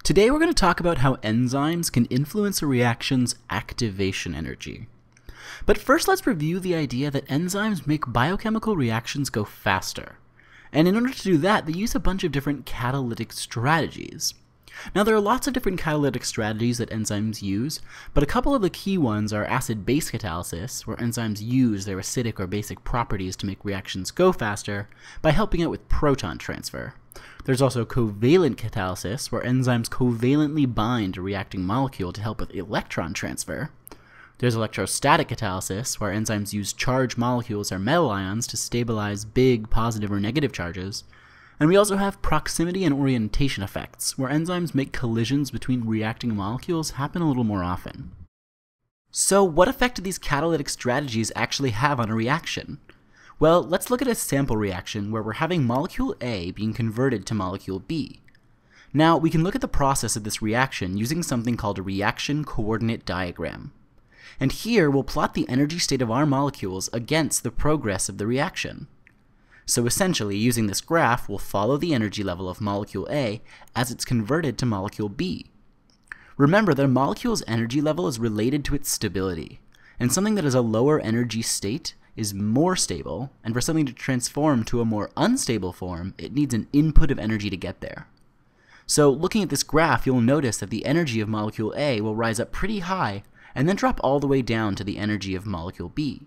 Today we're going to talk about how enzymes can influence a reaction's activation energy. But first let's review the idea that enzymes make biochemical reactions go faster. And in order to do that, they use a bunch of different catalytic strategies. Now there are lots of different catalytic strategies that enzymes use, but a couple of the key ones are acid-base catalysis, where enzymes use their acidic or basic properties to make reactions go faster by helping out with proton transfer. There's also covalent catalysis, where enzymes covalently bind a reacting molecule to help with electron transfer. There's electrostatic catalysis, where enzymes use charged molecules or metal ions to stabilize big positive or negative charges. And we also have proximity and orientation effects, where enzymes make collisions between reacting molecules happen a little more often. So what effect do these catalytic strategies actually have on a reaction? Well, let's look at a sample reaction where we're having molecule A being converted to molecule B. Now, we can look at the process of this reaction using something called a reaction coordinate diagram. And here, we'll plot the energy state of our molecules against the progress of the reaction. So essentially, using this graph, we'll follow the energy level of molecule A as it's converted to molecule B. Remember that a molecule's energy level is related to its stability, and something that is a lower energy state is more stable, and for something to transform to a more unstable form, it needs an input of energy to get there. So looking at this graph, you'll notice that the energy of molecule A will rise up pretty high and then drop all the way down to the energy of molecule B.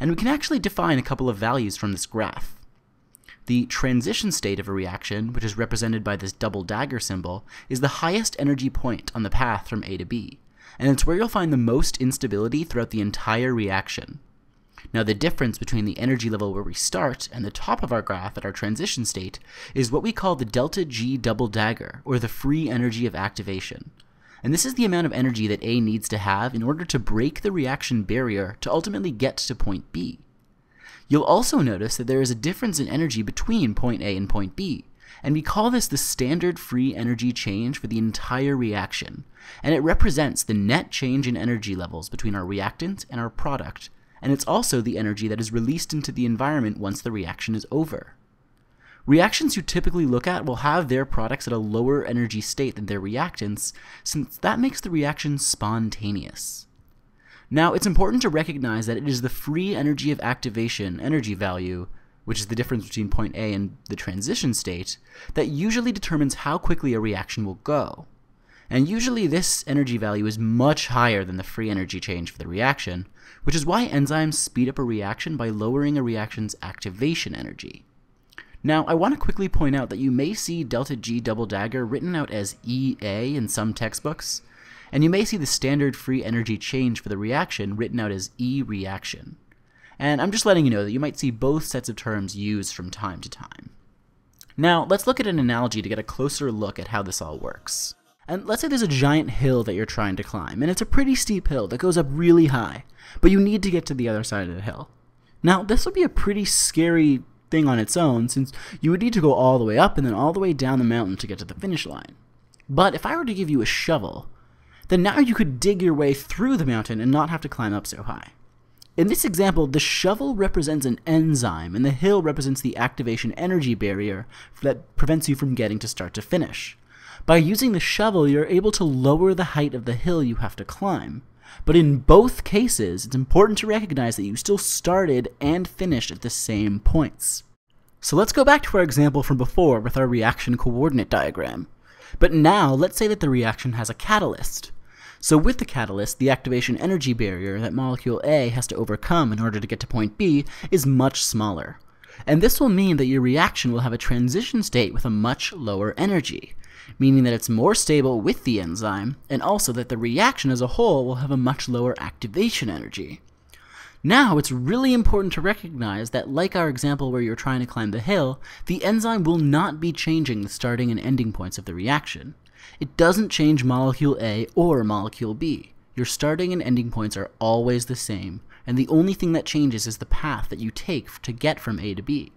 And we can actually define a couple of values from this graph. The transition state of a reaction, which is represented by this double dagger symbol, is the highest energy point on the path from A to B, and it's where you'll find the most instability throughout the entire reaction. Now the difference between the energy level where we start and the top of our graph at our transition state is what we call the delta G double dagger, or the free energy of activation. And this is the amount of energy that A needs to have in order to break the reaction barrier to ultimately get to point B. You'll also notice that there is a difference in energy between point A and point B, and we call this the standard free energy change for the entire reaction, and it represents the net change in energy levels between our reactant and our product, and it's also the energy that is released into the environment once the reaction is over. Reactions you typically look at will have their products at a lower energy state than their reactants, since that makes the reaction spontaneous. Now, it's important to recognize that it is the free energy of activation energy value, which is the difference between point A and the transition state, that usually determines how quickly a reaction will go. And usually this energy value is much higher than the free energy change for the reaction, which is why enzymes speed up a reaction by lowering a reaction's activation energy. Now, I want to quickly point out that you may see delta G double dagger written out as EA in some textbooks, and you may see the standard free energy change for the reaction written out as E reaction. And I'm just letting you know that you might see both sets of terms used from time to time. Now, let's look at an analogy to get a closer look at how this all works. And let's say there's a giant hill that you're trying to climb, and it's a pretty steep hill that goes up really high, but you need to get to the other side of the hill. Now, this would be a pretty scary thing on its own, since you would need to go all the way up and then all the way down the mountain to get to the finish line. But if I were to give you a shovel, then now you could dig your way through the mountain and not have to climb up so high. In this example, the shovel represents an enzyme, and the hill represents the activation energy barrier that prevents you from getting to start to finish. By using the shovel, you're able to lower the height of the hill you have to climb. But in both cases, it's important to recognize that you still started and finished at the same points. So let's go back to our example from before with our reaction coordinate diagram. But now, let's say that the reaction has a catalyst. So with the catalyst, the activation energy barrier that molecule A has to overcome in order to get to point B is much smaller. And this will mean that your reaction will have a transition state with a much lower energy, meaning that it's more stable with the enzyme, and also that the reaction as a whole will have a much lower activation energy. Now, it's really important to recognize that, like our example where you're trying to climb the hill, the enzyme will not be changing the starting and ending points of the reaction. It doesn't change molecule A or molecule B. Your starting and ending points are always the same, and the only thing that changes is the path that you take to get from A to B.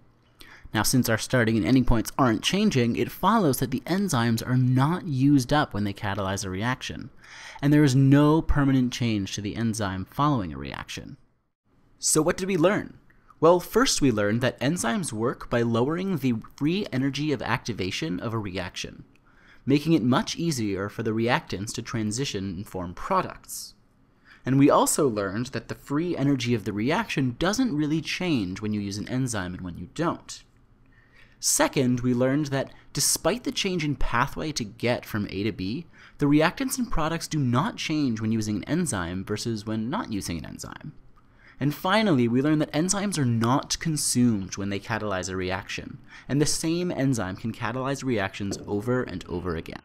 Now, since our starting and ending points aren't changing, it follows that the enzymes are not used up when they catalyze a reaction, and there is no permanent change to the enzyme following a reaction. So what did we learn? Well, first we learned that enzymes work by lowering the free energy of activation of a reaction. making it much easier for the reactants to transition and form products. And we also learned that the free energy of the reaction doesn't really change when you use an enzyme and when you don't. Second, we learned that despite the change in pathway to get from A to B, the reactants and products do not change when using an enzyme versus when not using an enzyme. And finally, we learned that enzymes are not consumed when they catalyze a reaction, and the same enzyme can catalyze reactions over and over again.